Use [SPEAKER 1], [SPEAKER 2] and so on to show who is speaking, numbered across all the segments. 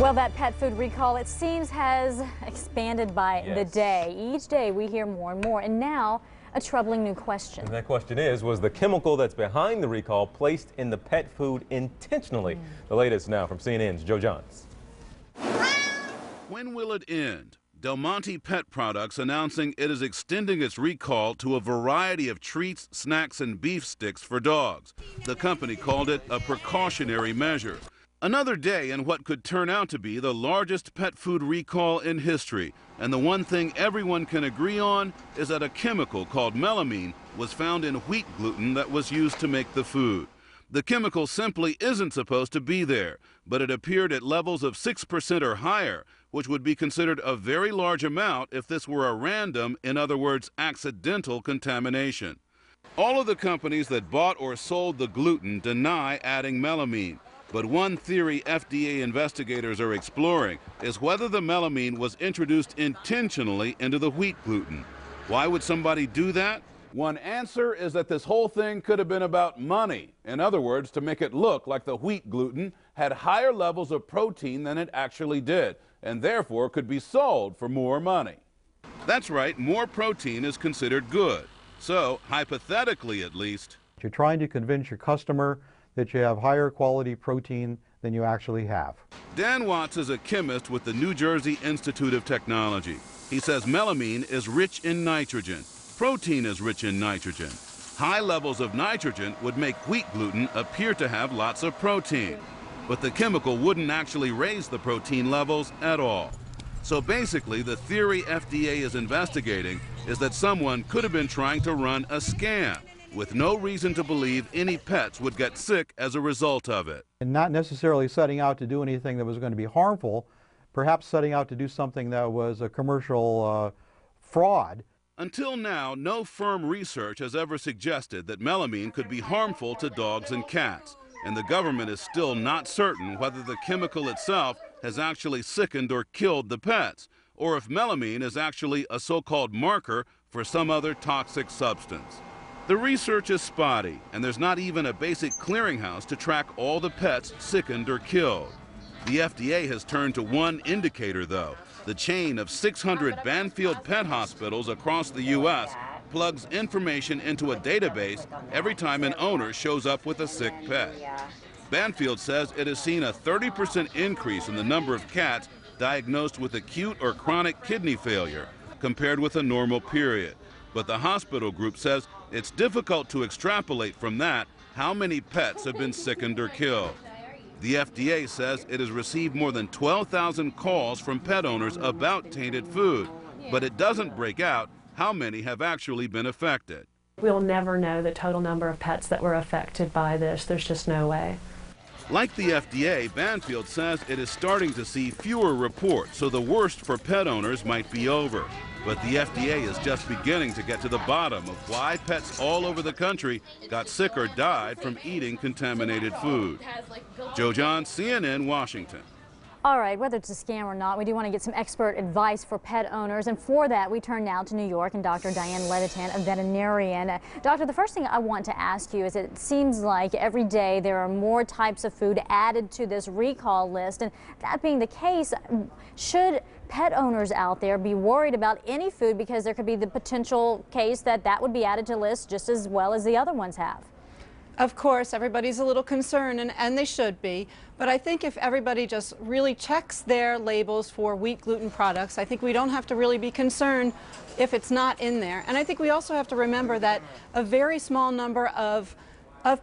[SPEAKER 1] Well, that pet food recall, it seems, has expanded by the day. Each day we hear more and more, and now a troubling new question.
[SPEAKER 2] And that question is, was the chemical that's behind the recall placed in the pet food intentionally? The latest now from CNN's Joe Johns.
[SPEAKER 3] When will it end? Del Monte Pet Products announcing it is extending its recall to a variety of treats, snacks, and beef sticks for dogs. The company called it a precautionary measure. Another day in what could turn out to be the largest pet food recall in history. And the one thing everyone can agree on is that a chemical called melamine was found in wheat gluten that was used to make the food. The chemical simply isn't supposed to be there, but it appeared at levels of 6% or higher, which would be considered a very large amount if this were a random, in other words, accidental contamination. All of the companies that bought or sold the gluten deny adding melamine. But one theory FDA investigators are exploring is whether the melamine was introduced intentionally into the wheat gluten. Why would somebody do that? One answer is that this whole thing could have been about money. In other words, to make it look like the wheat gluten had higher levels of protein than it actually did, and therefore could be sold for more money. That's right, more protein is considered good. So, hypothetically at least,
[SPEAKER 4] you're trying to convince your customer that you have higher quality protein than you actually have.
[SPEAKER 3] Dan Watts is a chemist with the New Jersey Institute of Technology. He says melamine is rich in nitrogen. Protein is rich in nitrogen. High levels of nitrogen would make wheat gluten appear to have lots of protein. But the chemical wouldn't actually raise the protein levels at all. So basically, the theory FDA is investigating is that someone could have been trying to run a scam, with no reason to believe any pets would get sick as a result of it.
[SPEAKER 4] And not necessarily setting out to do anything that was going to be harmful, perhaps setting out to do something that was a commercial fraud.
[SPEAKER 3] Until now, no firm research has ever suggested that melamine could be harmful to dogs and cats, and the government is still not certain whether the chemical itself has actually sickened or killed the pets, or if melamine is actually a so-called marker for some other toxic substance. The research is spotty, and there's not even a basic clearinghouse to track all the pets sickened or killed. The FDA has turned to one indicator, though. The chain of 600 Banfield pet hospitals across the U.S. plugs information into a database every time an owner shows up with a sick pet. Banfield says it has seen a 30% increase in the number of cats diagnosed with acute or chronic kidney failure compared with a normal period. But the hospital group says it's difficult to extrapolate from that how many pets have been sickened or killed. The FDA says it has received more than 12,000 calls from pet owners about tainted food, but it doesn't break out how many have actually been affected.
[SPEAKER 5] We'll never know the total number of pets that were affected by this. There's just no way.
[SPEAKER 3] Like the FDA, Banfield says it is starting to see fewer reports, so the worst for pet owners might be over. But the FDA is just beginning to get to the bottom of why pets all over the country got sick or died from eating contaminated food. Joe Johns, CNN, Washington.
[SPEAKER 1] All right, whether it's a scam or not, we do want to get some expert advice for pet owners. And for that, we turn now to New York and Dr. Dian Levitan, a veterinarian. Doctor, the first thing I want to ask you is it seems like every day there are more types of food added to this recall list. And that being the case, should pet owners out there be worried about any food because there could be the potential case that that would be added to the list just as well as the other ones have?
[SPEAKER 6] Of course, everybody's a little concerned, and they should be. But I think if everybody just really checks their labels for wheat gluten products, I think we don't have to really be concerned if it's not in there. And I think we also have to remember that a very small number of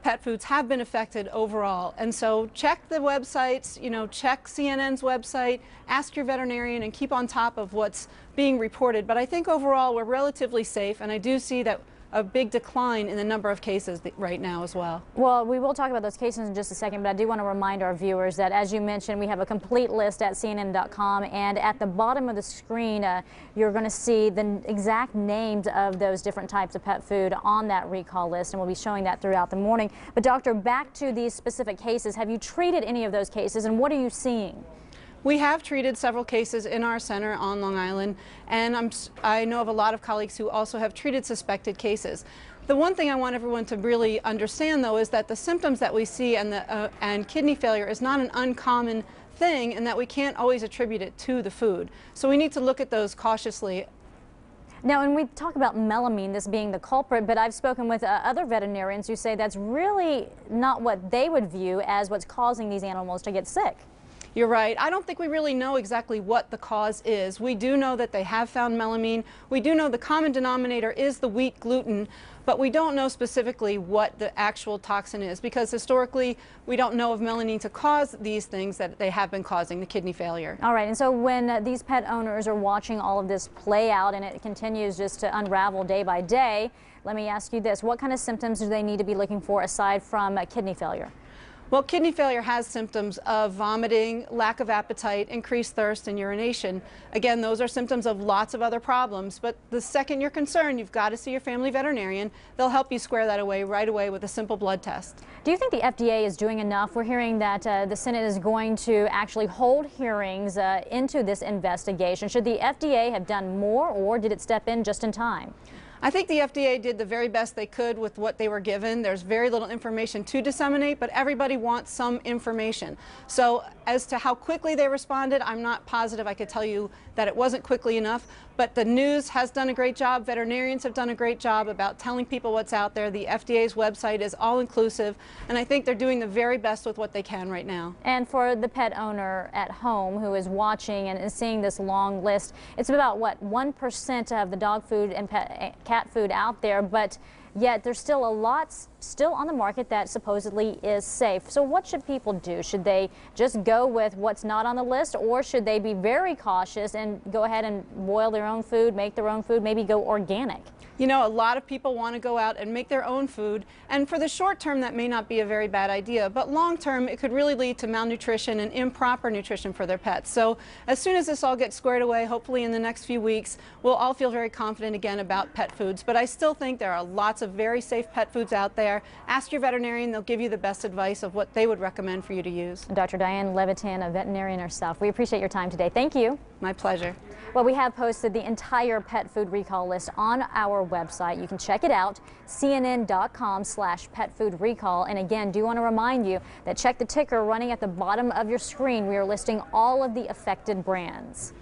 [SPEAKER 6] pet foods have been affected overall. And so check the websites, check CNN's website, ask your veterinarian, and keep on top of what's being reported. But I think overall we're relatively safe, and I do see that a big decline in the number of cases right now as well.
[SPEAKER 1] Well, we will talk about those cases in just a second, but I do want to remind our viewers that, as you mentioned, we have a complete list at CNN.com, and at the bottom of the screen, you're going to see the exact names of those different types of pet food on that recall list, and we'll be showing that throughout the morning. But, Doctor, back to these specific cases, have you treated any of those cases, and what are you seeing?
[SPEAKER 6] We have treated several cases in our center on Long Island, and I know of a lot of colleagues who also have treated suspected cases. The one thing I want everyone to really understand, though, is that the symptoms that we see and kidney failure is not an uncommon thing and that we can't always attribute it to the food. So we need to look at those cautiously.
[SPEAKER 1] Now, when we talk about melamine, this being the culprit, but I've spoken with other veterinarians who say that's really not what they would view as what's causing these animals to get sick.
[SPEAKER 6] You're right. I don't think we really know exactly what the cause is. We do know that they have found melamine. We do know the common denominator is the wheat gluten, but we don't know specifically what the actual toxin is because historically we don't know of melamine to cause these things that they have been causing, the kidney failure.
[SPEAKER 1] All right, and so when these pet owners are watching all of this play out and it continues just to unravel day by day, let me ask you this. What kind of symptoms do they need to be looking for aside from kidney failure?
[SPEAKER 6] Well, kidney failure has symptoms of vomiting, lack of appetite, increased thirst, and urination. Again, those are symptoms of lots of other problems, but the second you're concerned, you've got to see your family veterinarian. They'll help you square that away right away with a simple blood test.
[SPEAKER 1] Do you think the FDA is doing enough? We're hearing that the Senate is going to actually hold hearings into this investigation. Should the FDA have done more, or did it step in just in time?
[SPEAKER 6] I think the FDA did the very best they could with what they were given. There's very little information to disseminate, but everybody wants some information. So as to how quickly they responded, I'm not positive I could tell you that it wasn't quickly enough, but the news has done a great job. Veterinarians have done a great job about telling people what's out there. The FDA's website is all-inclusive, and I think they're doing the very best with what they can right now.
[SPEAKER 1] And for the pet owner at home who is watching and is seeing this long list, it's about, what, 1% of the dog food and cat food out there, but yet there's still a lot still on the market that supposedly is safe. So what should people do? Should they just go with what's not on the list, or should they be very cautious and go ahead and boil their own food, make their own food, maybe go organic?
[SPEAKER 6] You know, a lot of people want to go out and make their own food, and for the short term that may not be a very bad idea, but long term it could really lead to malnutrition and improper nutrition for their pets. So as soon as this all gets squared away, hopefully in the next few weeks, we'll all feel very confident again about pet foods. But I still think there are lots of very safe pet foods out there. Ask your veterinarian, they'll give you the best advice of what they would recommend for you to use.
[SPEAKER 1] Dr. Dian Levitan, a veterinarian herself, we appreciate your time today. Thank you.
[SPEAKER 6] My pleasure.
[SPEAKER 1] Well, we have posted the entire pet food recall list on our website. You can check it out, cnn.com/petfoodrecall. And again, do want to remind you that check the ticker running at the bottom of your screen. We are listing all of the affected brands.